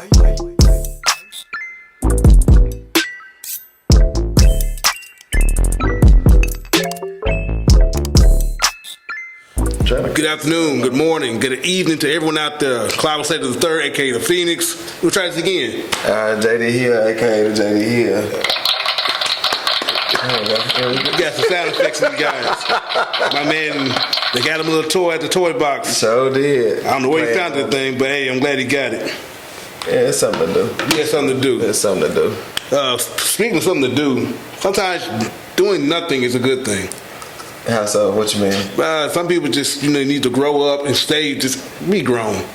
Good afternoon, good morning, good evening to everyone out there. Clyde Wendell Slater III, aka the Phoenix. We'll try this again. JD here, aka the JD here. We got some sound effects in the guys. My man, they got him a little toy at the toy box. So did. I don't know where he found that thing, but hey, I'm glad he got it. Yeah, it's something to do. Yeah, something to do. It's something to do. Speaking of something to do, sometimes doing nothing is a good thing. How so? What you mean? Some people just need to grow up and just be grown.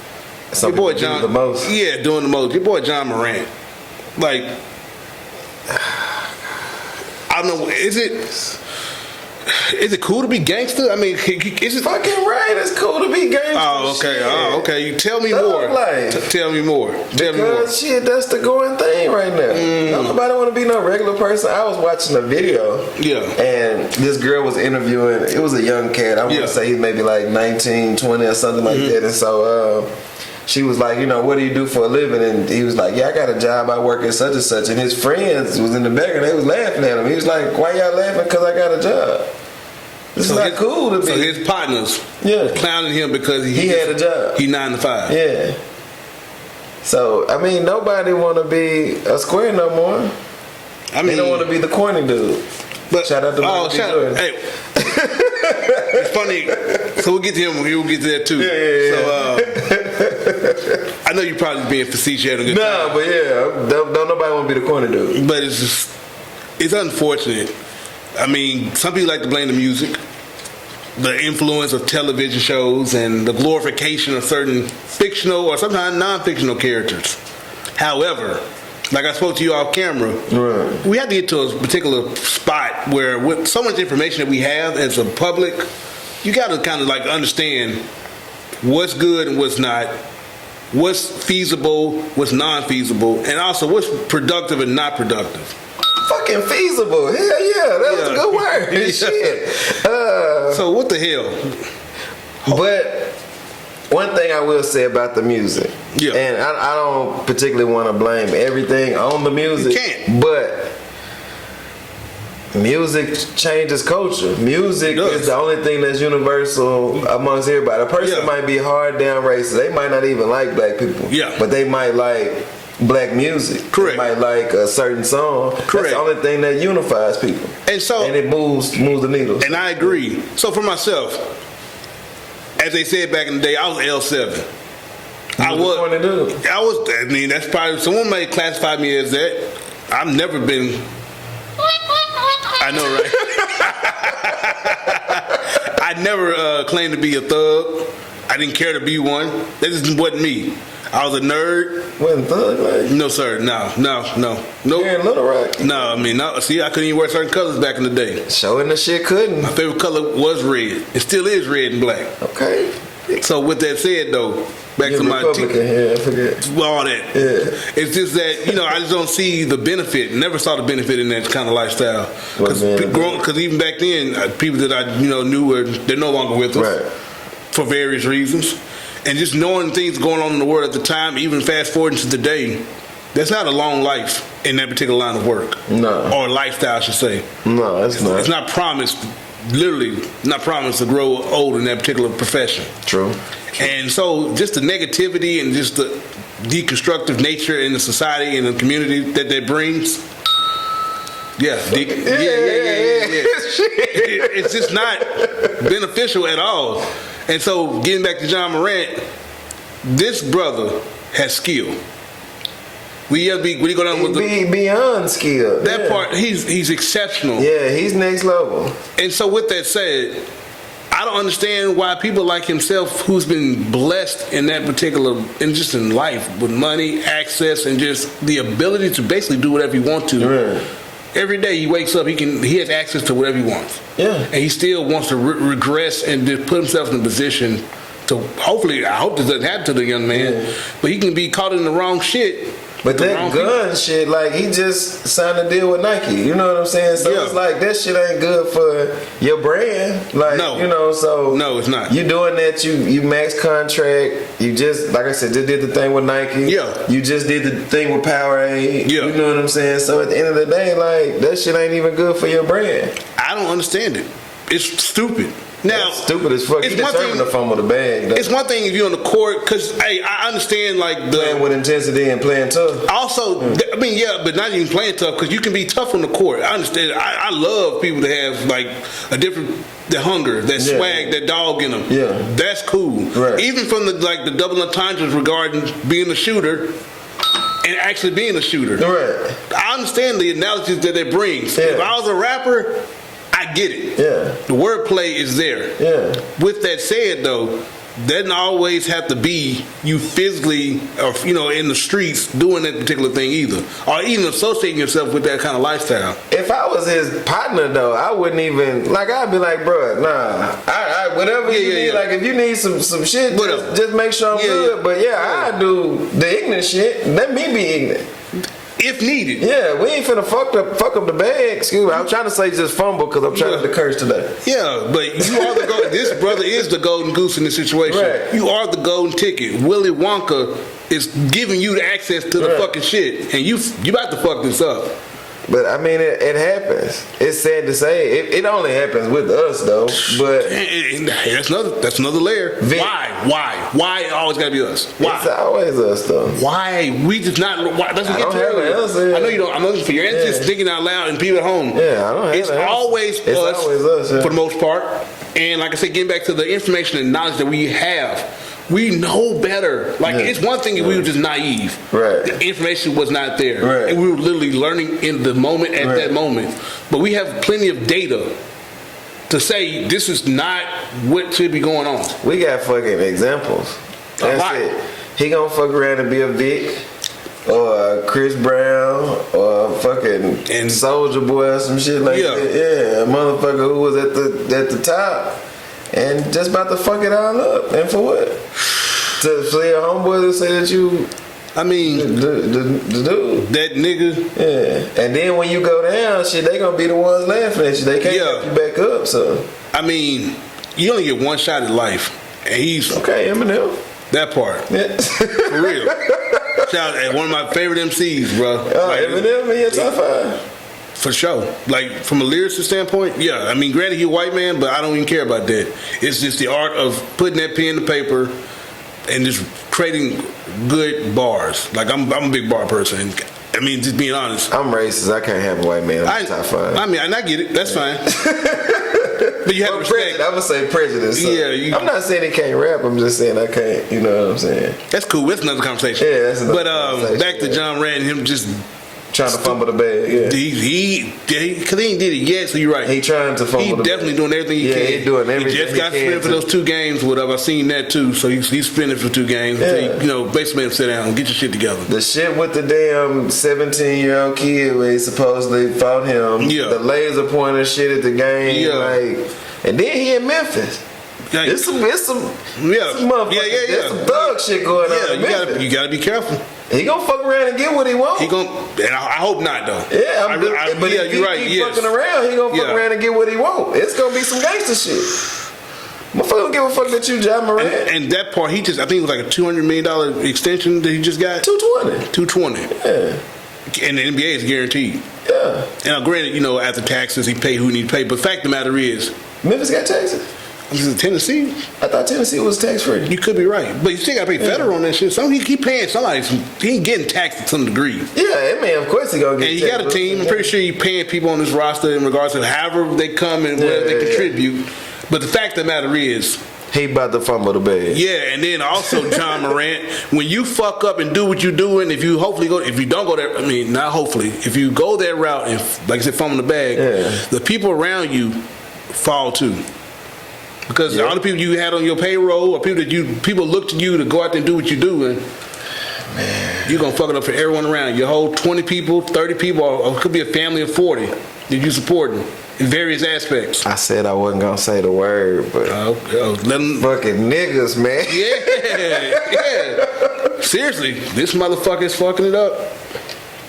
Some your boy people John, do the most. Yeah, doing the most. Your boy John Morant, like, I don't know. Is it cool to be gangster? I mean, is it fucking right? It's cool to be gangster. Oh, okay. Shit. Oh, okay. You tell me more. Tell me more. Because shit, that's the going thing right now. Nobody want to be no regular person. I was watching a video. Yeah. And this girl was interviewing. It was a young cat. I want to say he's maybe like 19, 20 or something like that. And so she was like, what do you do for a living? And he was like, yeah, I got a job. I work at such and such. And his friends was in the back and they was laughing at him. He was like, why y'all laughing? Because I got a job. It's not cool to be. So his partners clowning him because he had a job. He 9 to 5. Yeah. So, I mean, nobody want to be a square no more. They don't want to be the corny dude. But, shout out to Jordan. Hey. It's funny. So we'll get to him. We'll get to that too. So I know you're probably being facetious. Nah, but don't nobody want to be the corny dude. But it's unfortunate. I mean, some people like to blame the music, the influence of television shows, and the glorification of certain fictional or sometimes non-fictional characters. However, like I spoke to you off camera, we have to get to a particular spot where with so much information that we have as a public, you got to kind of like understand what's good and what's not, what's feasible, what's non-feasible, and also what's productive and not productive. Fucking feasible. Hell yeah, that was a good word. Shit. So what the hell? But one thing I will say about the music, and I don't particularly want to blame everything on the music, you can't. But music changes culture. Music is the only thing that's universal amongst everybody. A person might be hard down racist. They might not even like black people. But they might like black music. Correct. They might like a certain song. Correct. That's the only thing that unifies people. And it moves the needles. And I agree. So for myself, as they said back in the day, I was L7. I mean, that's probably, someone may classify me as that. I've never been, I know, right? I never claimed to be a thug. I didn't care to be one. That just wasn't me. I was a nerd. Wasn't thug like? No, sir. No. Nope. You're in Little Rock? No, I mean, no. See, I couldn't even wear certain colors back in the day. Showing the shit couldn't. My favorite color was red. It still is red and black. Okay. So with that said, though, back to my Republican. I forget. All that. Yeah. It's just that I just don't see the benefit. Never saw the benefit in that kind of lifestyle. Because even back then, people that I knew they're no longer with us for various reasons. And just knowing things going on in the world at the time, even fast forwarding to today, that's not a long life in that particular line of work. No. Or lifestyle, I should say. No, it's not. It's not promised, literally not promised to grow old in that particular profession. True. And so just the negativity and just the deconstructive nature in the society and the community that brings. It's just not beneficial at all. And so, getting back to John Morant, this brother has skill. We have to be. When you go down with beyond skill. That part, he's exceptional. Yeah, he's next level. And so, with that said, I don't understand why people like himself, who's been blessed in that particular, and just in life with money, access, and just the ability to basically do whatever he wants to. Right. Every day he wakes up, he has access to whatever he wants. Yeah. And he still wants to regress and just put himself in a position to, hopefully, I hope this doesn't happen to the young man, but he can be caught in the wrong shit But that gun shit, like, he just signed a deal with Nike. You know what I'm saying? So it's like, that shit ain't good for your brand. Like, you know, so. No, it's not. You doing that, you max contract. You just, like I said, just did the thing with Nike. Yeah. You just did the thing with Powerade. Yeah. You know what I'm saying? So at the end of the day, like, that shit ain't even good for your brand. I don't understand it. It's stupid. Now, that's stupid as fuck. It's one thing to fumble the bag. Though. It's one thing if you're on the court, because hey, I understand like playing with intensity and playing tough. Also, I mean, yeah, but not even playing tough because you can be tough on the court. I understand. I love people that have like a different, the hunger, that swag, that dog in them. Yeah, that's cool. Right. Even from the double entendres regarding being a shooter. And actually being a shooter. Right. I understand the analogies that they bring. So if I was a rapper, I get it. Yeah. The wordplay is there. Yeah. With that said, though, doesn't always have to be you physically, or in the streets doing that particular thing either, or even associating yourself with that kind of lifestyle. If I was his partner, though, I wouldn't even I'd be like, bro, nah, I whatever you need. Like if you need some shit, just make sure I'm good. But I do the ignorant shit. Let me be ignorant. If needed. Yeah, we ain't finna fuck up the bag. Excuse me. I'm trying to say just fumble because I'm trying to curse today. Yeah, but you are this brother is the golden goose in this situation. Right. You are the golden ticket. Willy Wonka is giving you the access to the fucking shit, and you about to fuck this up. But I mean, it happens. It's sad to say. It only happens with us, though. But that's another layer. Why it always gotta be us? Why? It's always us, though. Why we just not? Why? That's what I don't have an answer. I know you don't. I'm looking for your answer. Just thinking out loud and people at home. Yeah, I don't have It's always us for the most part. And like I said, getting back to the information and knowledge that we have. We know better. Like, it's one thing if we were just naive. Right. The information was not there. Right. And we were literally learning in the moment at that moment. But we have plenty of data to say this is not what should be going on. We got fucking examples. That's it. He gonna fuck around and be a Vic or Chris Brown or fucking Soldier Boy or some shit like that. Yeah, a motherfucker who was at the top. And just about to fuck it all up. And for what? To say a homeboy to say that you... I mean... The dude. That nigga. Yeah. And then when you go down, shit, they gonna be the ones laughing at you. They can't help you back up, so... I mean, you only get one shot at life. And he's... Okay, Eminem. That part. Yeah. For real. Shout out, one of my favorite MCs, bro. Eminem in your top 5. For sure. Like, from a lyricist standpoint, yeah. I mean, granted, he's a white man, but I don't even care about that. It's just the art of putting that pen to paper and just creating good bars. Like, I'm a big bar person. I mean, just being honest. I'm racist. I can't have a white man in the top 5. I mean, and I get it. That's fine. But you have to respect. I would say prejudice. So. Yeah. I'm not saying he can't rap. I'm just saying I can't. You know what I'm saying? That's cool. That's another conversation. Yeah, that's another conversation. But back to John Rand and him just... trying to fumble the bag, yeah. Because he ain't did it yet, so you're right. He trying to fumble the bag. He definitely doing everything he can. He doing everything he just got spent for those 2 games, whatever. I've seen that too. So he's spending for 2 games. Yeah. So basically made him sit down and get your shit together. The shit with the damn 17-year-old kid where he supposedly fought him. Yeah. The laser pointer shit at the game. Yeah. Like, and then he in Memphis. It's some motherfuckers. There's some thug shit going on in Memphis. You gotta be careful. He gonna fuck around and get what he wants. And I hope not though. Yeah, but if he keep fucking around, he gonna fuck around and get what he wants. It's gonna be some gangster shit. Motherfucker don't give a fuck that you John Morant. And that part, I think it was like a $200 million extension that he just got. 220. Yeah. And the NBA is guaranteed. Yeah. And granted, after taxes, he pay who he need to pay. But the fact of the matter is, Memphis got taxes. This is Tennessee. I thought Tennessee was tax free. You could be right, but you still got to pay federal on that shit. So he paying somebody. He ain't getting taxed to some degree. Yeah, I mean, of course he gonna get. And he got a team. I'm pretty sure he paying people on his roster in regards to however they come and where they contribute. But the fact of the matter is, he about to fumble the bag. Yeah, and then also John Morant, when you fuck up and do what you doing, if you don't go there, I mean, not hopefully, if you go that route and like I said, fumble the bag, the people around you fall too. Because all the people you had on your payroll or people look to you to go out there and do what you're doing, man, you're going to fuck it up for everyone around. Your whole 20 people, 30 people, or it could be a family of 40 that you supporting in various aspects. I said I wasn't going to say the word, but let them, fucking niggas, man. Yeah. Seriously, this motherfucker is fucking it up.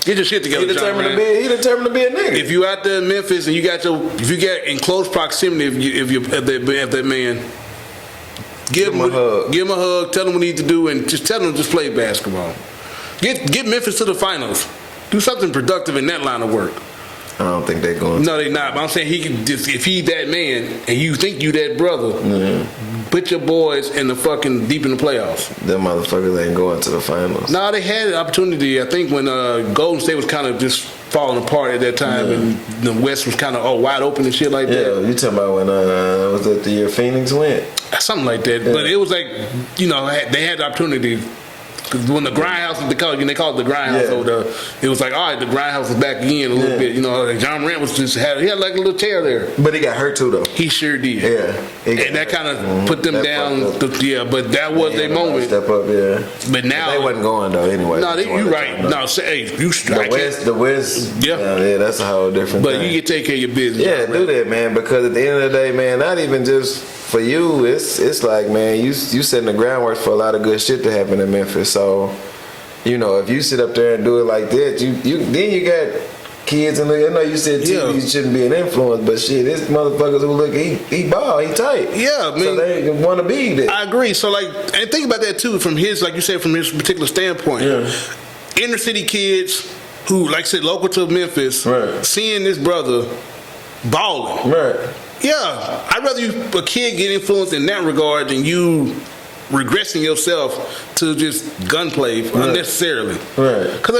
Get your shit together, He determined to be a nigga. If you out there in Memphis and if you get in close proximity of that man, give him a hug. Give him a hug. Tell him what he need to do, and just tell him to just play basketball. Get Memphis to the finals. Do something productive in that line of work. I don't think they're going. No, they're not. But I'm saying he can just, if he's that man and you think you that brother, put your boys in the fucking deep in the playoffs. Them motherfuckers ain't going to the finals. No, they had an opportunity. I think when Golden State was kind of just falling apart at that time, and the West was kind of wide open and shit like that. Yeah, you talking about when was it the year Phoenix went? Something like that. Yeah. But it was like, they had the opportunity. Because when the grindhouse, they call it the grindhouse, so it was like, all right, the grindhouse is back again a little bit. John Morant was he had like a little tear there. But he got hurt too, though. He sure did. Yeah. And that kind of put them down. But that was their moment. Step up, But now. They wasn't going, though, anyway. No, you're right. No, The West. Yeah, that's a whole different thing. But you can take care of your business. Yeah, do that, man, because at the end of the day, man, not even just for you, it's like, man, you setting the groundwork for a lot of good shit to happen in Memphis. So, if you sit up there and do it like that, then you got kids, and I know you said TV shouldn't be an influence, but shit, this motherfuckers who look, he ball, he tight. Yeah, I mean, so they want to be there. I agree. So and think about that too, from his, like you said, from his particular standpoint. Yeah. Inner city kids who, like I said, local to Memphis, seeing this brother balling. Right. Yeah, I'd rather a kid get influenced in that regard than you regressing yourself to just gunplay unnecessarily. Right. Because,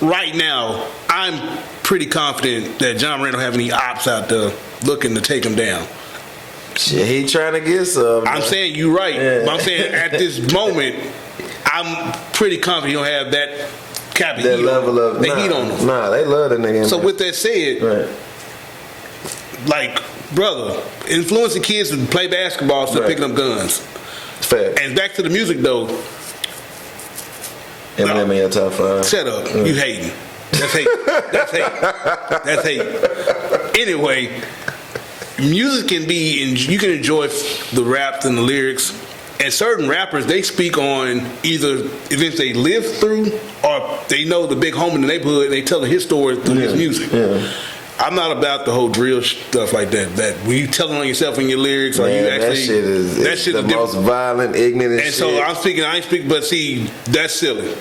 right now, I'm pretty confident that John Morant don't have any ops out there looking to take him down. Shit, he trying to get some. I'm saying you're right. Yeah. But I'm saying at this moment, I'm pretty confident he don't have that cap that level of heat on him. Nah, they love the nigga. So with that said, like, brother, influencing kids to play basketball instead of picking up guns. Fair. And back to the music though. Eminem in your top 5. Shut up. You hating. That's hate. That's hate. That's hate. Anyway, music can be, you can enjoy the raps and the lyrics. And certain rappers, they speak on either events they lived through or they know the big home in the neighborhood and they tell his story through his music. Yeah. I'm not about the whole drill stuff like that. That when you telling on yourself in your lyrics, or you actually that shit is the most violent, ignorant. And so I ain't speaking, but see, that's silly.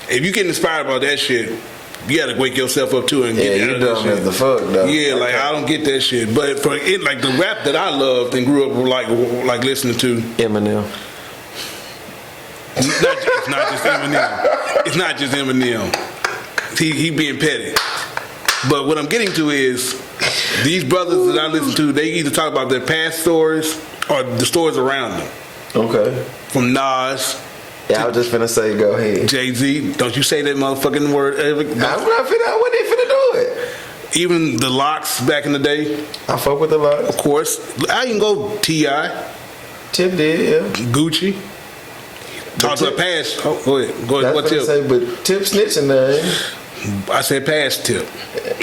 If you get inspired about that shit, you gotta wake yourself up too and get out of that shit. As the fuck, though. Yeah, like I don't get that shit. But for it, like the rap that I loved and grew up like listening to, Eminem. It's not just Eminem. It's not just Eminem. He being petty. But what I'm getting to is these brothers that I listen to, they either talk about their past stories or the stories around them. Okay. From Nas. Yeah, I was just finna say, go ahead. Jay-Z, don't you say that motherfucking word ever. I wasn't finna do it. Even the Locks back in the day. I fuck with the Locks. Of course. I can go T.I. Tip did, yeah. Gucci. Talk about past. Oh, go ahead. What Tip? Say, but Tip snitching there. I said past Tip.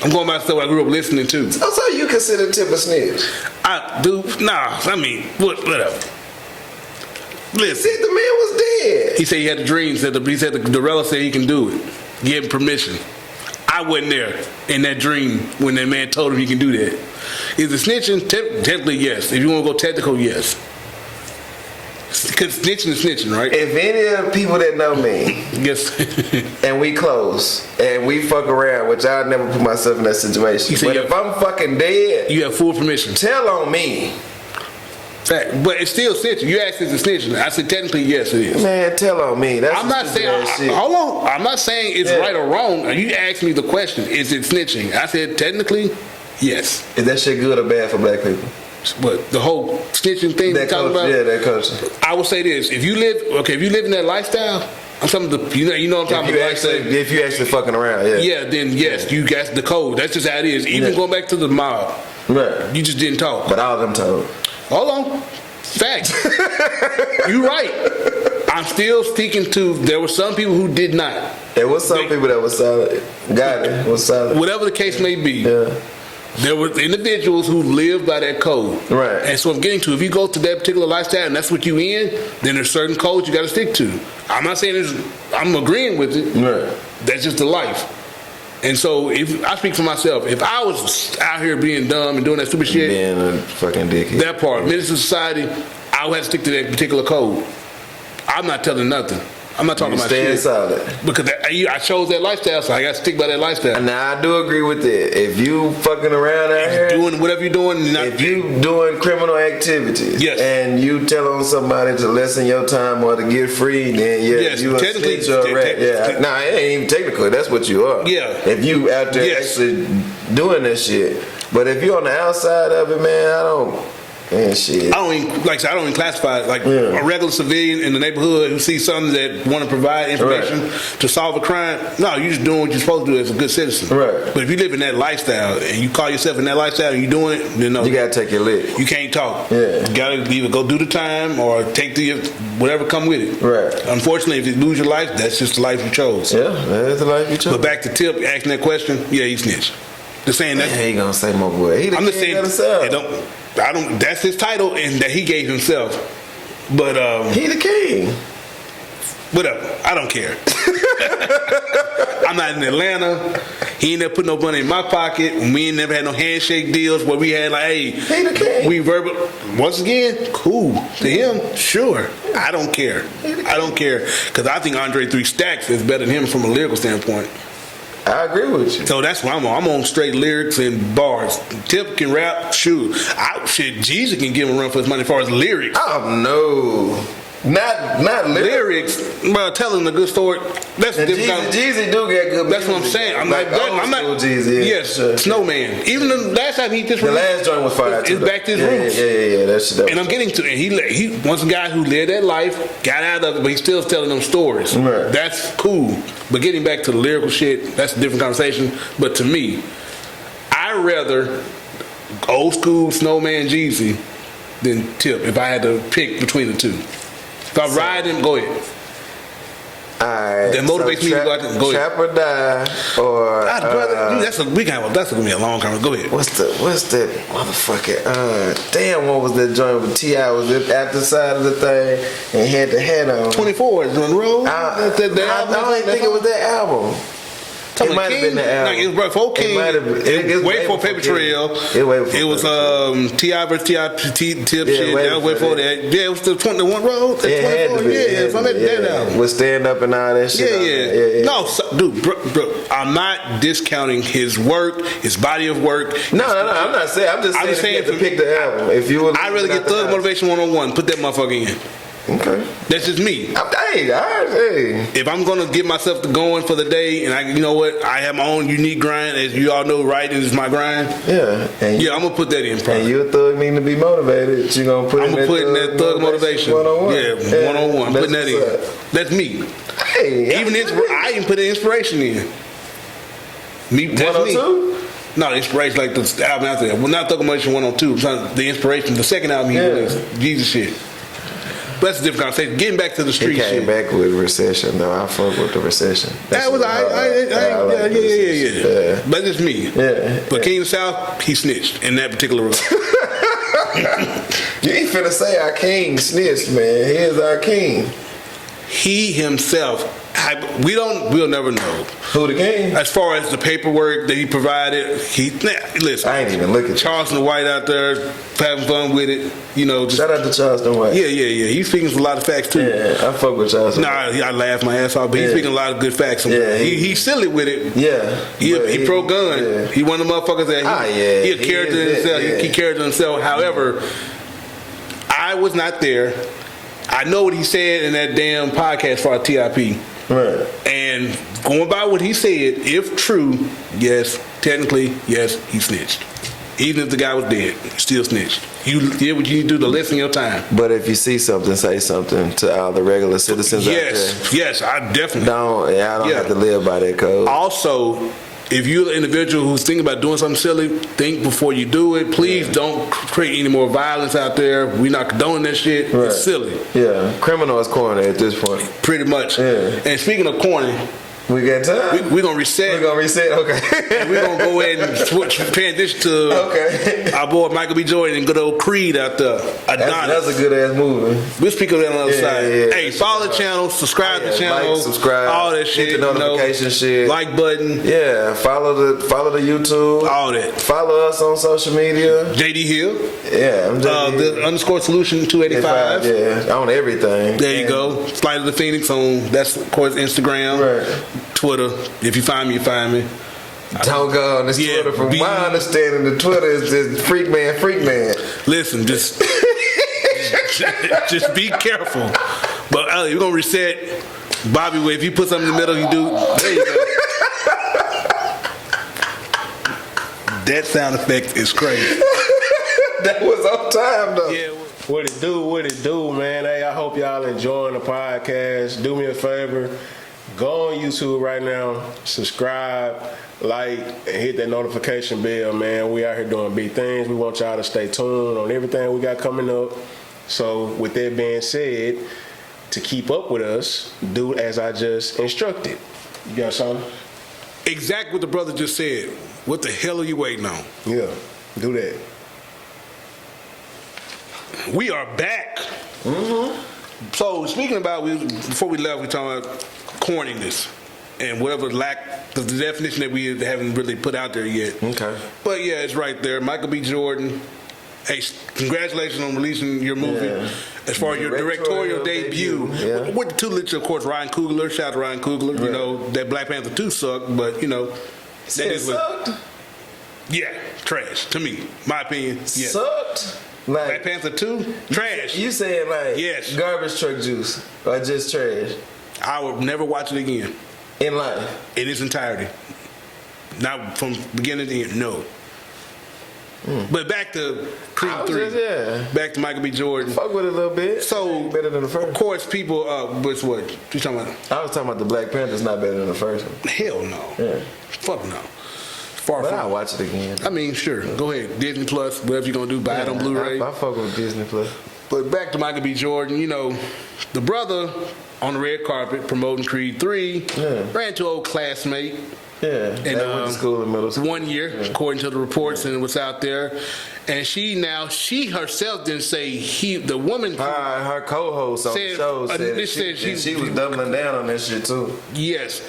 I'm going by stuff I grew up listening to. So you consider Tip a snitch? I do. Nah, whatever. Listen. See, the man was dead. He said he had the dreams. He said the Dorella said he can do it. Give him permission. I wasn't there in that dream when that man told him he can do that. Is it snitching? Technically, yes. If you want to go technical, yes. Because snitching is snitching, right? If any of the people that know me, yes, and we close, and we fuck around, which I'd never put myself in that situation. But if I'm fucking dead, you have full permission. Tell on me. Fact. But it's still snitching. You asked if it's snitching. I said technically yes, it is. Man, tell on me. That's I'm not saying. Hold on. I'm not saying it's right or wrong. You asked me the question: is it snitching? I said technically, yes. Is that shit good or bad for black people? But the whole snitching thing you're talking about, that culture. I would say this: if you live in that lifestyle, I'm talking about you know what I'm talking about. If you actually fucking around, then yes, you got the code. That's just how it is. Even going back to the mob, right? You just didn't talk. But all of them told. Hold on, fact. You right. I'm still sticking to. There were some people who did not. There was some people that was solid. Got it. Was solid. Whatever the case may be. Yeah. There were individuals who lived by that code. Right. And so I'm getting to, if you go to that particular lifestyle and that's what you in, then there's certain codes you got to stick to. I'm not saying I'm agreeing with it. Right. That's just the life. And so, if I speak for myself, if I was out here being dumb and doing that stupid shit, being a fucking dickhead, that part, minister society, I would have to stick to that particular code. I'm not telling nothing. I'm not talking about shit. Solid. Because I chose that lifestyle, so I got to stick by that lifestyle. Now, I do agree with that. If you fucking around out here, doing whatever you're doing, if you doing criminal activities, yes, and you telling somebody to lessen your time or to get free, then yes, you a snitch or a rat. Yeah, nah, it ain't even technical. That's what you are. Yeah. If you out there actually doing that shit, but if you on the outside of it, man, I don't. Man, shit. I don't even classify it like a regular civilian in the neighborhood who sees something that want to provide information to solve a crime. No, you just doing what you're supposed to do as a good citizen. Right. But if you live in that lifestyle and you call yourself in that lifestyle and you doing it, then no, you gotta take your lick. You can't talk. Yeah. You gotta either go do the time or take whatever come with it. Right. Unfortunately, if you lose your life, that's just the life you chose. Yeah, that's the life you chose. But back to Tip asking that question, yeah, he snitched. Just saying that. He gonna say my boy. He the I'm just saying. I don't. That's his title, and that he gave himself. But he the king. Whatever. I don't care. I'm not in Atlanta. He ain't never put no money in my pocket. We ain't never had no handshake deals where we had like, hey, he the king. We verbal. Once again, cool. To him, sure. I don't care. I don't care because I think Andre 3 Stacks is better than him from a lyrical standpoint. I agree with you. So that's what I'm on. I'm on straight lyrics and bars. Tip can rap, shoot. Jesus can give him a run for his money as far as lyrics. Oh no. Not lyrics, bro. Telling a good story. That's different. Jeezy do get good. That's what I'm saying. I'm not. Jeezy. Yes, sure. Snowman. Even the last time he just the last joint was fire. It's back to his roots. Yeah. That's and I'm getting to it. He was a guy who lived that life, got out of it, but he's still telling them stories. Right. That's cool. But getting back to the lyrical shit, that's a different conversation. But to me, I rather old school Snowman Jeezy than Tip if I had to pick between the two. If I ride him, go ahead. Alright. That motivates me to go out there. Go ahead. Trap or Die or that's gonna be a long time. Go ahead. What's that motherfucker? Damn, what was that joint with T.I. was it at the side of the thing and he had the hat on? 24 is on the road. I don't even think it was that album. It might have been the album. It was before King. It was way before Paper Trail. It was T.I. versus T.I. Tip shit. That was way before that. Yeah, it was the 21 road. It had to be. Yeah, from that album. With Stand Up and all that shit. Yeah. No, dude, bro, I'm not discounting his work, his body of work. No, I'm not saying. I'm just saying to pick the album. If you, I'd rather get Thug Motivation 101. Put that motherfucker in. Okay. That's just me. Hey. If I'm gonna get myself to going for the day, and you know what, I have my own unique grind. As you all know, writing is my grind. Yeah. I'm gonna put that in. Probably. And you a thug need to be motivated. You gonna put? I'm gonna put in that Thug Motivation 101. Yeah, 101. Putting that in. That's me. Hey. I even put an inspiration in. That's 102? me. No, inspiration like the album after that. Well, not Thug Motivation 102. The inspiration, the second album he released, Jesus shit. But that's a different conversation. Getting back to the street shit. He came back with Recession, though. I fuck with the Recession. That was yeah. But it's me. Yeah. But King of the South, he snitched in that particular role. You ain't finna say our king snitched, man. He is our king. He himself, we'll never know. Who the king? As far as the paperwork that he provided, listen. I ain't even looking. Charleston White out there having fun with it. Shout out to Charleston White. Yeah. He's speaking a lot of facts too. Yeah, I fuck with Charleston. I laugh my ass off, but he's speaking a lot of good facts. Yeah, he's silly with it. Yeah, he pro gun. Yeah. He one of the motherfuckers that he a character in himself. Yeah. He character himself. However, I was not there. I know what he said in that damn podcast for our TIP. Right. And going by what he said, if true, yes, technically, yes, he snitched. Even if the guy was dead, he still snitched. You did what you need to do to lessen your time. But if you see something, say something to all the regular citizens out there. Yes, I definitely. I don't have to live by that code. Also, if you're an individual who's thinking about doing something silly, think before you do it. Please don't create any more violence out there. We're not condoning that shit. Right. It's silly. Yeah. Criminal is corny at this point. Pretty much. Yeah. And speaking of corny, We got time. We're gonna reset. We're gonna reset. Okay. And we're gonna go ahead and transition to our boy Michael B. Jordan and good old Creed out there. That's a good ass movie. We'll speak of that on the other side. Yeah. Hey, follow the channel, subscribe to the channel, like, subscribe, all that shit. hit the notification shit, like button. Yeah, follow the YouTube, all that. Follow us on social media. JD Hill. Yeah, I'm JD the underscore solution 285. Yeah, on everything. There you go. Flight of the Phoenix on that's of course Instagram, right. Twitter. If you find me, you find me. Don't go on this Twitter. From my understanding, the Twitter is just freak man. Listen, just be careful. But we're gonna reset. Bobby, if you put something in the middle, you do. There you go. That sound effect is crazy. That was on time though. Yeah. What it do, man? Hey, I hope y'all enjoying the podcast. Do me a favor. Go on YouTube right now, subscribe, like, and hit that notification bell, man. We out here doing big things. We want y'all to stay tuned on everything we got coming up. So with that being said, to keep up with us, do as I just instructed. You got something? Exactly what the brother just said. What the hell are you waiting on? Yeah, do that. We are back. Mm-hmm. So speaking about, before we left, we talking about corniness and whatever lack of the definition that we haven't really put out there yet. Okay. But yeah, it's right there. Michael B. Jordan. Hey, congratulations on releasing your movie. Yeah. As far as your directorial debut. Yeah. With the two leads, of course, Ryan Coogler. Shout out to Ryan Coogler. Right. You know, that Black Panther 2 sucked, but you know. That is sucked? Yeah, trash. To me. My opinion. Yeah. Sucked? Like, Black Panther 2? Trash. You saying like yes. Garbage truck juice or just trash? I would never watch it again. In life? In its entirety. Not from beginning to end, no. But back to Creed 3. Back to Michael B. Jordan. Fuck with it a little bit. So, better than the first. Of course, people, what's what? What you talking about? I was talking about the Black Panther's not better than the first one. Hell no. Yeah. Fuck no. Far But from I'll watch it again. I mean, sure. Go ahead. Disney Plus, whatever you're going to do, buy it on Blu-ray. I fuck with Disney Plus. But back to Michael B. Jordan, you know, the brother on the red carpet promoting Creed 3 ran to an old classmate. Yeah, and went to school in middle school. 1 year, according to the reports and what's out there. And she herself didn't say the woman. Her co-host on the show said she was doubling down on that shit too. Yes.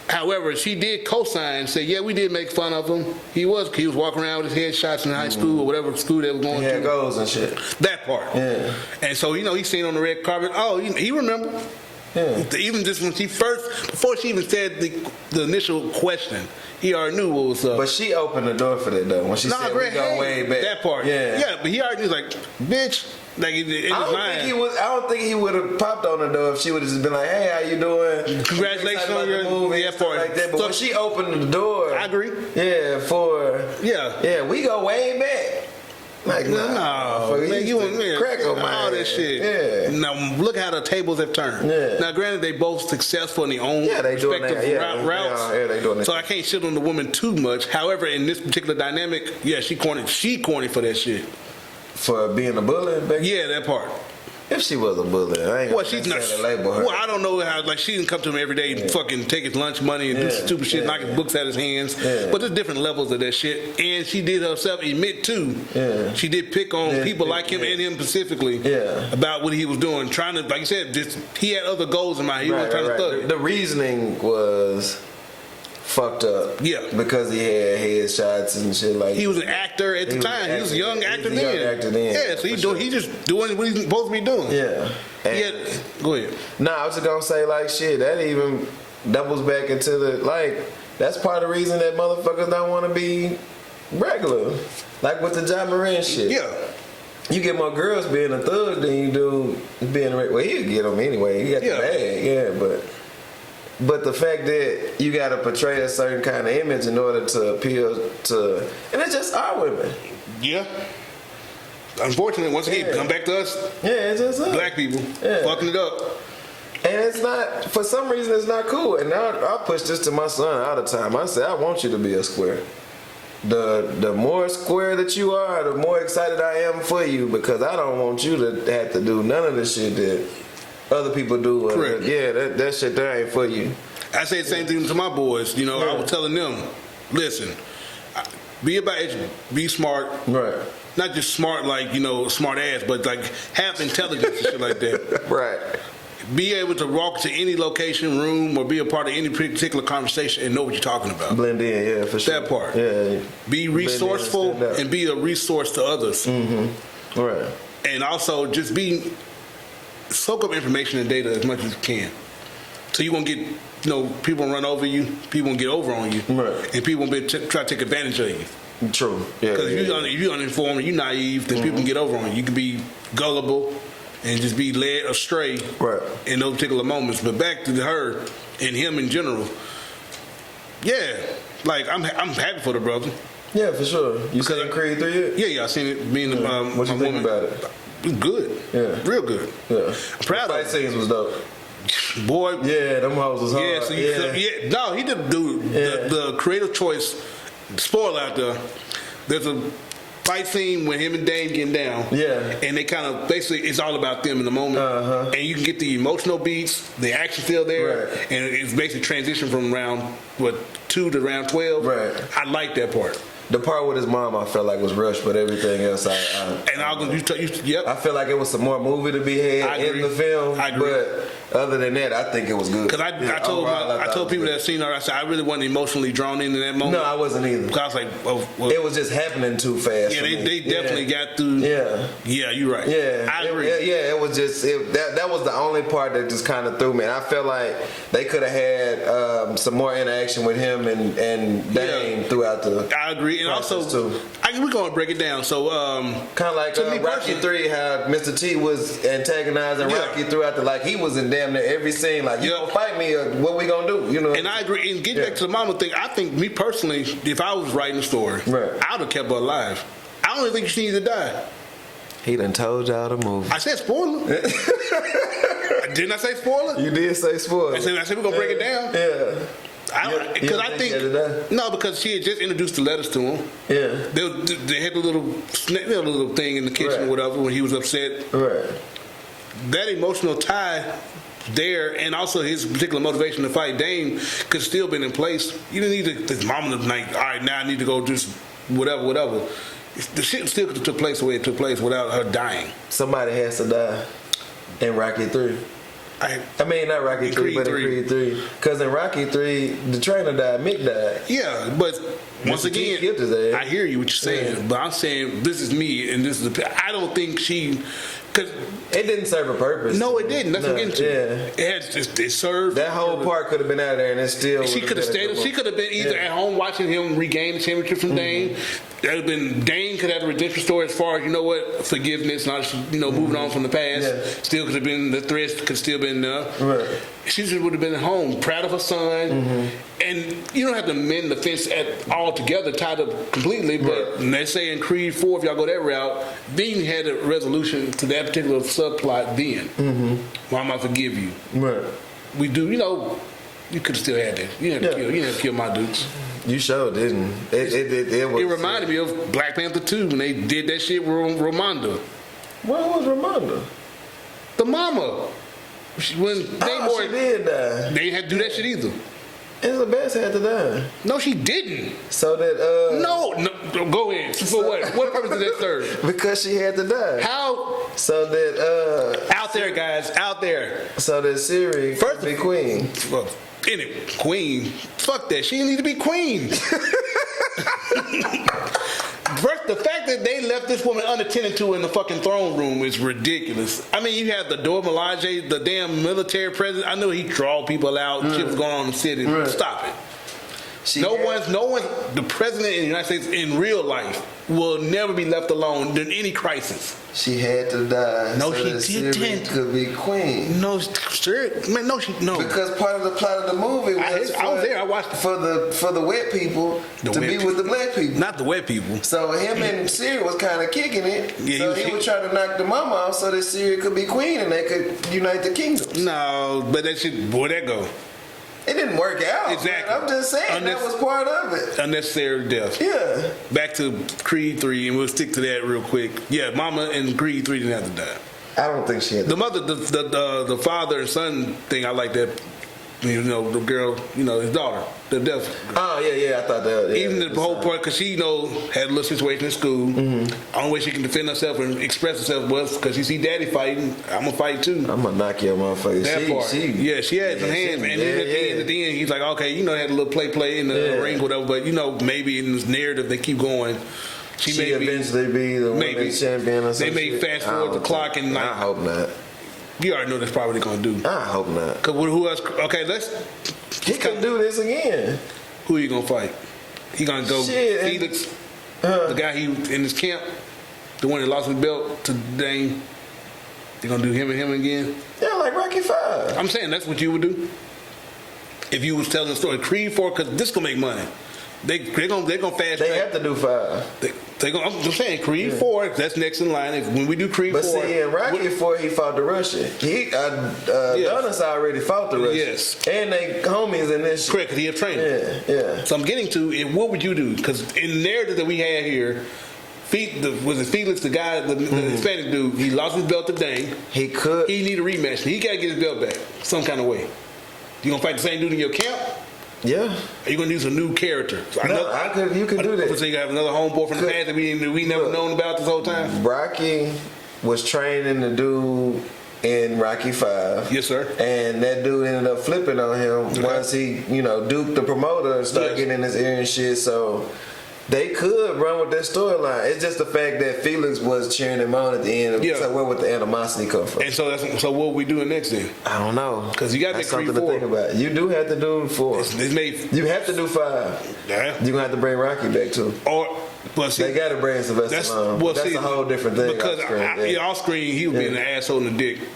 However, she did co-sign and say, yeah, we did make fun of him. He was walking around with his headshots in high school or whatever school they were going to. Yeah, goals and shit. That part. Yeah. And so, you know, he's seen on the red carpet. Oh, he remember. Yeah. Even just when before she even said the initial question, he already knew what was up. But she opened the door for that though. When she said we go way back. That part. Yeah, but he already was like, bitch. Like in his mind. I don't think he would have popped on the door if she would have just been like, hey, how you doing? Congratulations on your movie. Yeah, part like that. But when she opened the door, I agree. Yeah, we go way back. Like, no, man, you and me, crack on all that shit. Yeah. Now look how the tables have turned. Yeah. Now, granted, they both successful in their own respective routes. Yeah, they doing that. So I can't shit on the woman too much. However, in this particular dynamic, yeah, she corny for that shit. For being a bully? Yeah, that part. If she was a bully, I ain't she's not. Label her. Well, I don't know how. Like, she didn't come to him every day and fucking take his lunch money and do stupid shit, knock his books out his hands. Yeah. But there's different levels of that shit. And she did herself admit too. Yeah. She did pick on people like him and him specifically. Yeah. About what he was doing, trying to, like you said, he had other goals in mind. He wasn't trying to thug. The reasoning was fucked up. Yeah. Because he had headshots and shit like that. He was an actor at the time. He was a young actor then. Yeah, so he just doing what he's supposed to be doing. Yeah. Go ahead. Nah, I was just gonna say like shit, that even doubles back into that's part of the reason that motherfuckers don't wanna be regular. Like with the John Moran shit. Yeah. You get more girls being a thug than you do being a well, he'll get them anyway. He got the bag, But the fact that you got to portray a certain kind of image in order to appeal to, and it's just our women. Yeah. Unfortunately, once again, come back to us. Yeah, it's just us. Black people fucking it up. And it's not, for some reason, it's not cool. And I push this to my son all the time. I say, I want you to be a square. The more square that you are, the more excited I am for you, because I don't want you to have to do none of the shit that other people do. Correct. Yeah, that shit there ain't for you. I say the same thing to my boys. You know, I was telling them, listen, be about education, be smart. Right. Not just smart like, you know, smart ass, but like have intelligence and shit like that. Right. Be able to walk to any location, room, or be a part of any particular conversation and know what you're talking about. Blend in, yeah, for sure. That part. Yeah. Be resourceful and be a resource to others. Mm-hmm. Right. And also just soak up information and data as much as you can. So you won't get, you know, people run over you, people won't get over on you, right. and people won't try to take advantage of you. True. Yeah. Because if you're uninformed and you're naive, then people can get over on you. You can be gullible and just be led astray in those particular moments. But back to her and him in general, yeah, like I'm happy for the brother. Yeah, for sure. You seen Creed 3 yet? Yeah, I seen it. Being what you think about it? Good. Yeah, real good. Yeah, I'm proud of it. Fight scenes was dope. Boy, yeah, them hoes was hard. Yeah, no, he didn't do the creative choice. Spoiler out there. There's a fight scene with him and Dame getting down. Yeah. And they kind of, basically, it's all about them in the moment. Uh-huh. And you can get the emotional beats, the action still there. Right. And it's basically transition from round, 2 to round 12. Right. I like that part. The part with his mom, I felt like was rushed, but everything else, I feel like it was some more movie to be had in the film. I agree. But other than that, I think it was good. Because I told people that seen her, I said I really wasn't emotionally drawn into that moment. No, I wasn't either. Because I was like, it was just happening too fast. Yeah, they definitely got through. Yeah, you're right. Yeah, I agree. It was just that was the only part that just kind of threw me. And I felt like they could have had some more interaction with him and Dame throughout the. I agree. And also, we're going to break it down. So, kind of like Rocky 3, how Mr. T was antagonizing Rocky throughout he was in damn near every scene. Like, you gonna fight me, or what we gonna do? You know. And I agree. And get back to the mama thing. I think, me personally, if I was writing the story, I'd have kept her alive. I don't think she needs to die. He done told y'all to move. I said spoiler. Didn't I say spoiler? You did say spoiler. I said we're gonna break it down. Yeah. Because I think because she had just introduced the letters to him. Yeah, they had a little thing in the kitchen or whatever when he was upset. Right. That emotional tie there, and also his particular motivation to fight Dame could still been in place. You didn't need this mama to like, all right, now I need to go just whatever. The shit still could have took place the way it took place without her dying. Somebody has to die in Rocky 3. I mean, not Rocky 3, but in Creed 3. Because in Rocky 3, the trainer died, Mick died. Yeah, but once again, I hear you what you're saying, but I'm saying this is me, and this is I don't think she. Because it didn't serve a purpose. No, it didn't. That's what I'm getting to. It served. That whole part could have been out there, and it still. She could have stayed. She could have been either at home watching him regain the championship from Dane. That would have been Dane could have had a redemption story as far as forgiveness, not moving on from the past. Yeah. Still could have been the threats could still been there. Right. She just would have been at home, proud of her son, and you don't have to mend the fence all together, tied up completely. But let's say in Creed 4, if y'all go that route, then you had a resolution to that particular subplot. Then, Mama, I forgive you. Right. We do. You could have still had that. You didn't have to kill my dudes. You sure didn't. It reminded me of Black Panther 2 when they did that shit with Ramonda. What was Ramonda? The mama. When she did die. They didn't have to do that shit either. Elizabeth had to die. No, she didn't. So that No, go ahead. For what? What purpose did that serve? Because she had to die. How? So that out there, guys, out there. So that Siri first be queen. Well, anyway, queen. Fuck that. She didn't need to be queen. First, the fact that they left this woman unattended to in the fucking throne room is ridiculous. I mean, you have the Dora Milaje, the damn military president. I know he draw people out. Shit was going on in the city. Stop it. No one, the president of the United States in real life will never be left alone in any crisis. She had to die. No, so she didn't. Could be queen. No, sir, man, no. Because part of the plot of the movie was I was there. I watched for the white people to be with the black people. Not the white people. So him and Siri was kind of kicking it. Yeah, so he was trying to knock the mama off so that Siri could be queen and they could unite the kingdoms. No, but that shit, boy, that go. It didn't work out. Exactly. I'm just saying that was part of it. Unnecessary death. Yeah. Back to Creed 3, and we'll stick to that real quick. Yeah, Mama in Creed 3 didn't have to die. I don't think she had. The mother, the father and son thing, I like that You know, the girl, you know, his daughter, the deaf. Oh yeah, I thought that. Yeah, Even the whole part, because she, you know, had a little situation in school. Mm-hmm. Only way she can defend herself and express herself was because she see daddy fighting. I'm gonna fight too. I'm gonna knock your motherfucker. That part. She had some hands, and then at the end, he's like, okay, you know, had a little play in the ring, whatever. But you know, maybe in this narrative they keep going. She may eventually be the women's champion or something. They may fast forward the clock and like. I hope not. You already know that's probably gonna do. I hope not. Cause who else? Okay, He can do this again. Who you gonna fight? He gonna go Felix, the guy he in his camp, the one that lost his belt to Dane. You gonna do him and him again? Yeah, like Rocky V. I'm saying that's what you would do if you was telling the story. Creed 4, cause this gonna make money. They're gonna fast. They have to do 5. I'm saying Creed 4. That's next in line. When we do Creed 4, but see, in Rocky 4, he fought the Russian. Adonis already fought the Russian. Yes, and they homies in this. Correct, because he a trainer. Yeah. So I'm getting to what would you do? Because in the narrative that we had here, was it Felix, the guy, the Hispanic dude? He lost his belt to Dane. He need a rematch. He got to get his belt back some kind of way. You gonna fight the same dude in your camp? Yeah. Are you gonna use a new character? You could do that. So you have another homeboy from the past that we never known about this whole time. Rocky was training the dude in Rocky 5. Yes, sir. And that dude ended up flipping on him once he, duped the promoter and started getting in his ear and shit. So they could run with that storyline. It's just the fact that Felix was cheering him on at the end. So where would the animosity come from? And so what are we doing next then? I don't know. Because you got that something 3, 4. to think about. You do have to do 4. You have to do 5. Yeah. You're going to have to bring Rocky back too. They got to bring Sylvester Stallone. That's a whole different thing. Because off screen, he was being an asshole in the dick.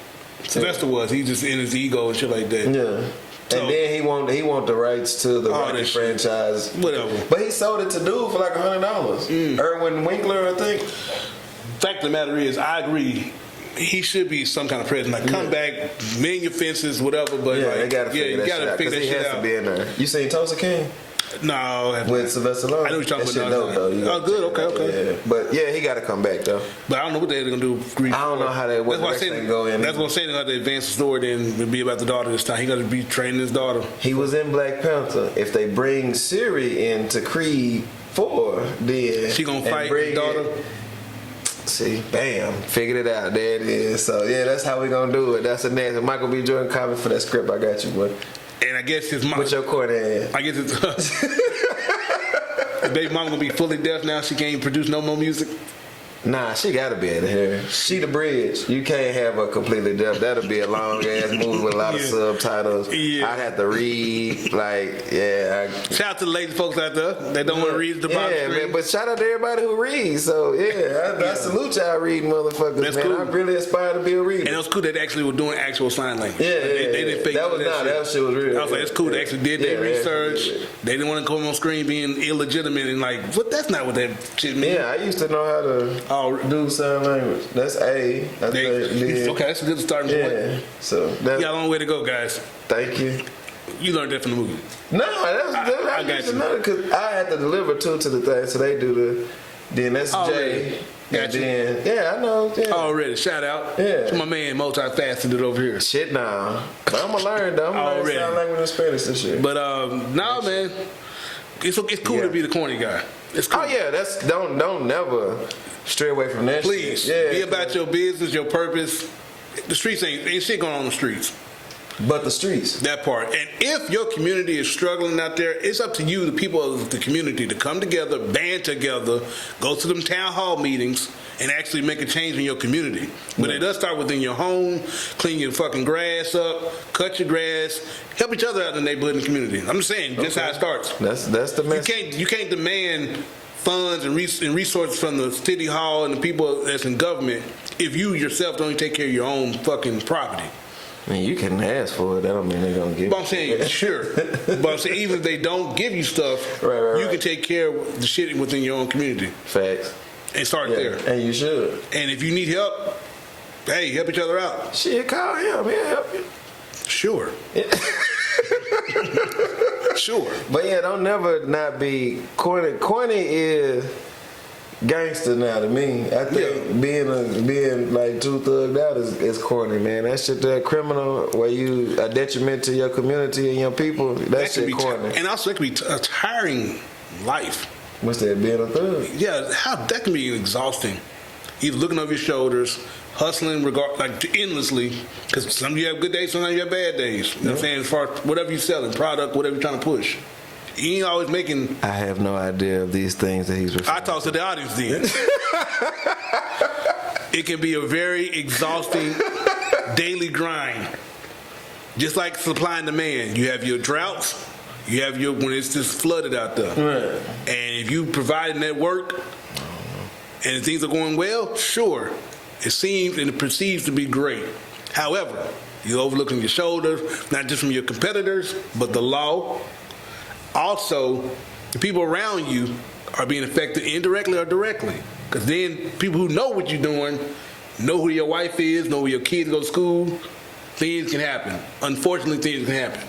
Sylvester was. He just in his ego and shit like that. Yeah. So, and then he want the rights to the Rocky franchise. Whatever. But he sold it to dude for like $100. Erwin Winkler, I think. Fact of the matter is, I agree. He should be some kind of president. Like, come back, mend your fences, whatever. But they gotta figure that shit out. Because he has to be in there. You seen Tulsa King? No, with Sylvester Stallone. I know what you're talking about. Dope, though. Oh, good. Okay. Yeah. But he got to come back though. But I don't know what they're gonna do. I don't know how they. That's what I'm saying. They got to advance the story. Then it'll be about the daughter this time. He got to be training his daughter. He was in Black Panther. If they bring Siri into Creed 4, then she gonna fight his daughter. See, bam, figured it out. There it is. So that's how we gonna do it. That's the next. Michael B. Jordan comment for that script. I got you, boy. And I guess his mom. With your Corny ass. I guess it's. His baby mama gonna be fully deaf now. She can't produce no more music. Nah, she gotta be able to hear. She the bridge. You can't have her completely deaf. That'll be a long ass movie with a lot of subtitles. Yeah. I'd have to read. Shout out to the lady folks out there that don't want to read the bottom screen. Man, but shout out to everybody who reads. So I salute y'all reading motherfuckers. That's man, cool. I really aspire to be a reader. And it was cool that they actually were doing actual sign language. They didn't fake that. That shit was real. I was like, it's cool. They actually did their research. They didn't want to come on screen being illegitimate and like, what? That's not what that shit means. Yeah, I used to know how to. Do sign language. That's A. Okay, that's a good starting point. Yeah. So you got a long way to go, guys. Thank you. You learned that from the movie. No, I got you. Because I had to deliver 2 to the thing, so they do the. Then that's J. Got you. Then, I know. Yeah. Already, shout out. Yeah. To my man, multifaceted over here. Shit, nah. But I'm gonna learn though. I'm gonna learn sign language and Spanish and shit. But man, it's cool to be the corny guy. It's cool. Oh yeah, that's don't never stray away from that. Please, be about your business, your purpose. The streets ain't shit going on the streets. But the streets. That part. And if your community is struggling out there, it's up to you, the people of the community, to come together, band together, go to them town hall meetings, and actually make a change in your community. But it does start within your home. Clean your fucking grass up, cut your grass, help each other out in the neighborhood and community. I'm just saying, that's how it starts. That's the message. You can't demand funds and resources from the city hall and the people that's in government if you yourself don't take care of your own fucking property. I mean, you can ask for it. That don't mean they're gonna give you. But I'm saying, sure. But I'm saying, even if they don't give you stuff, you can take care of the shit within your own community. Facts. And start there. And you should. And if you need help, hey, help each other out. Shit, call him. He'll help you. Sure. Sure. But don't never not be corny. Corny is gangster now to me. I think being like too thugged out is corny, man. That shit, that criminal where you a detriment to your community and your people. That shit corny. And also, it can be a tiring life. What's that, being a thug? Yeah, how that can be exhausting. Either looking over your shoulders, hustling endlessly, because some of you have good days, sometimes you have bad days. You know what I'm saying? As far as whatever you're selling, product, whatever you're trying to push. You ain't always making... I have no idea of these things that he's referring I talk to the audience then. It can be a very exhausting daily grind. Just like supply and demand. You have your droughts, you have your when it's just flooded out there. Right. And if you providing that work and things are going well, sure. It seems and it perceives to be great. However, you're overlooking your shoulders, not just from your competitors, but the law. Also, the people around you are being affected indirectly or directly. Because then people who know what you're doing, know who your wife is, know where your kids go to school, things can happen. Unfortunately, things can happen.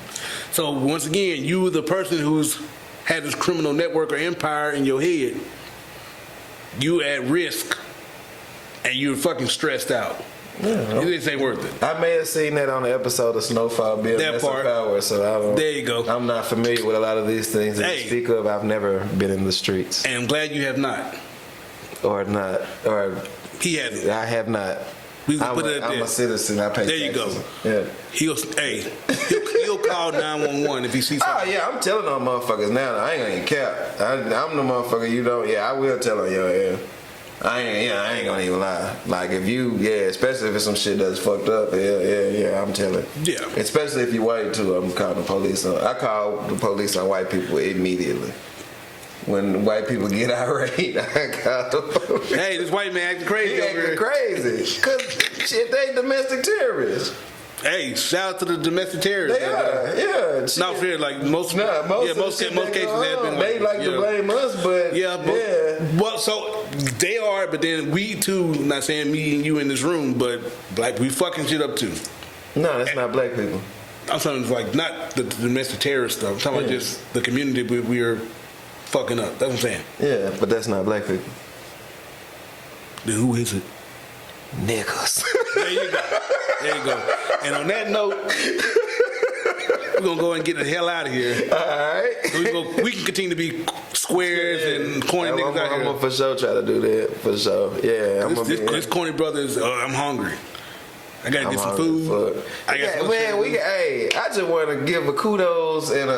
So once again, you the person who's had this criminal network or empire in your head, you at risk and you're fucking stressed out. Yeah, It just ain't worth it. I may have seen that on the episode of Snowfall Bill. That part. Power, so I don't, There you go. I'm not familiar with a lot of these things that you speak of. I've never been in the streets. And I'm glad you have not. Or not. Or He hasn't. I have not. We can put it I'm there. a citizen. I pay There you taxes. go. Yeah. He'll call 911 if he sees Oh something. yeah, I'm telling on motherfuckers now. I ain't gonna even cap. I'm the motherfucker you don't. Yeah, I will tell on your ass. I ain't gonna even lie. Like if you, especially if it's some shit that's fucked up. Yeah, I'm telling. Yeah. Especially if you white too. I'm calling the police on. I call the police on white people immediately. When white people get irate, I call the police. Hey, this white man acting crazy He over acting here. crazy. Cause shit, they domestic terrorists. Hey, shout out to the domestic terrorists. They are. Yeah. shit. Not fair, like most cases have been. They like to blame us, but Well, so they are, but then we too. Not saying me and you in this room, but black we fucking shit up too. No, that's not black people. I'm talking like not the domestic terrorist stuff. I'm talking about just the community we're fucking up. That's what I'm saying. Yeah, but that's not black people. Then who is it? Niggas. There you go. There you go. And on that note, we're gonna go and get the hell out of here. All right. So we can continue to be squares and corny niggas out I'm here. gonna for sure try to do that. For sure. Yeah, I'm gonna This corny brothers. I'm hungry. I gotta get some food. I got some man, I just want to give a kudos and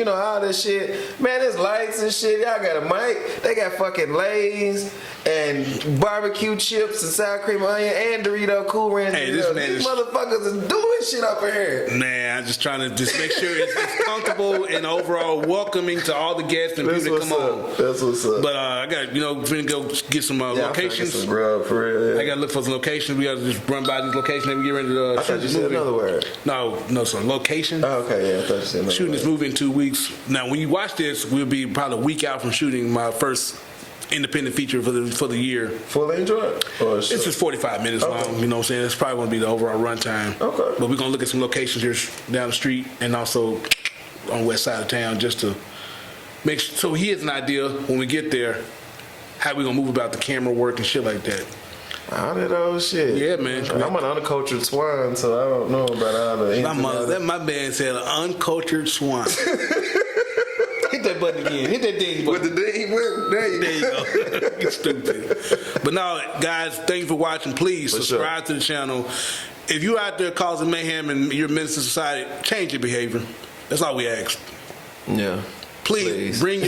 all this shit. Man, there's lights and shit. Y'all got a mic. They got fucking Lay's and barbecue chips and sour cream onion and Dorito Cool Ranch. Hey, this man These is motherfuckers is doing shit up in here. Man, I'm just trying to make sure it's comfortable and overall welcoming to all the guests and people that come on. That's what's up. But I got finna go get some locations. Some grub for real. Yeah. I gotta look for some locations. We gotta just run by these locations and we get ready to I thought you said another word. No, so location. Oh, okay, yeah, I thought you said another Shooting word. this movie in 2 weeks. Now, when you watch this, we'll be probably a week out from shooting my first independent feature for the year. Fully enjoy it? It's just 45 minutes long. You know what I'm saying? It's probably going to be the overall runtime. Okay. But we're going to look at some locations here down the street and also on the west side of town just to make sure. So he has an idea when we get there how we going to move about the camera work and shit like that. All that old shit. Yeah, man. I'm an uncultured swine, so I don't know about all the My man said an uncultured swine. Hit that button again. Hit that ding button. With the ding button, there you go. You stupid. But no, guys, thank you for watching. Please subscribe to the channel. If you're out there causing mayhem in your minister society, change your behavior. That's all we ask. Yeah. Please. bring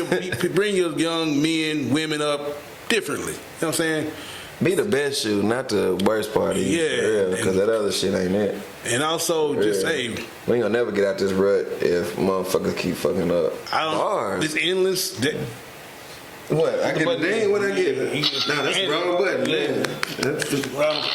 your young men, women up differently. You know what I'm saying? Be the best you, not the worst party. Yeah. Because that other shit ain't it. And also, just, hey. We ain't gonna never get out this rut if motherfuckers keep fucking up. Bars. It's endless. What? I get the ding? What I get? Nah, that's the wrong button, man. That's the wrong.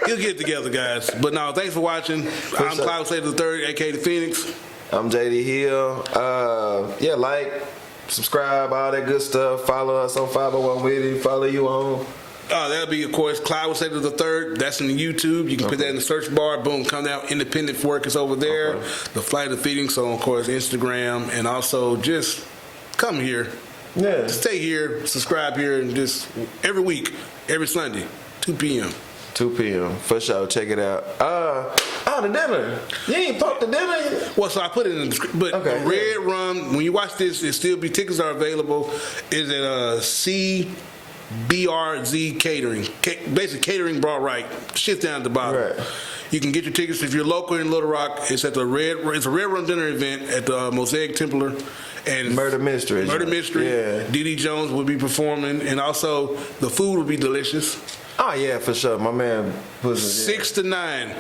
You'll get it together, guys. But no, thanks for watching. I'm Clyde Slater III, a.k.a. The Phoenix. I'm JD Hill. Like, subscribe, all that good stuff. Follow us on 501 Witty. Follow you on. That'll be, of course, Clyde Slater III. That's in YouTube. You can put that in the search bar. Boom, come out. Independent work is over there. The Flight of Feeding. So, of course, Instagram. And also, just come here. Yeah. Stay here, subscribe here, and just every week, every Sunday, 2 p.m. 2 p.m. For sure. Check it out. The dinner. You ain't popped the dinner. Well, so I put it in the description. But Okay, Redrum, when you watch this, it still be tickets are available. Is at CBRZ Catering. Basically, catering brought right. Shit down at the bottom. Right. You can get your tickets if you're local in Little Rock. It's at it's a Redrum dinner event at the Mosaic Templar. And Murder Mystery. Yeah. Dee Jones will be performing, and also the food will be delicious. Oh yeah, for sure. My man was 6 to 9.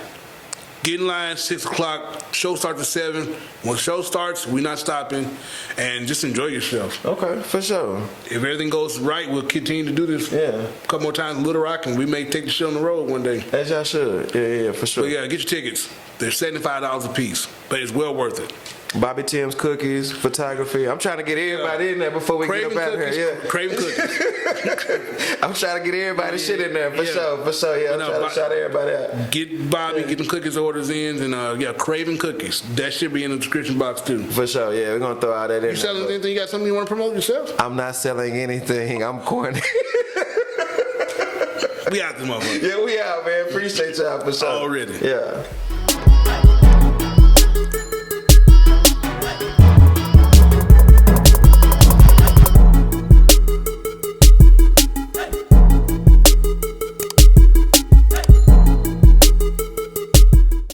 Get in line 6 o'clock. Show starts at 7. When show starts, we're not stopping, and just enjoy yourself. Okay, for sure. If everything goes right, we'll continue to do this a couple more times in Little Rock, and we may take the show on the road one day. As y'all should. Yeah, for sure. But yeah, get your tickets. They're $75 a piece, but it's well worth it. Bobby Tim's Cookies, photography. I'm trying to get everybody in there before we get up out here. Yeah. Craven Cookies. I'm trying to get everybody's shit in there for sure. Yeah, I'm trying to shout everybody out. Get Bobby, get them cookies orders in, and Craven Cookies. That should be in the description box too. For sure, yeah, we're gonna throw all that in. You selling anything? You got something you want to promote yourself? I'm not selling anything. I'm corny. We out this motherfucker. Yeah, we out, man. Appreciate y'all for sure. Already. Yeah.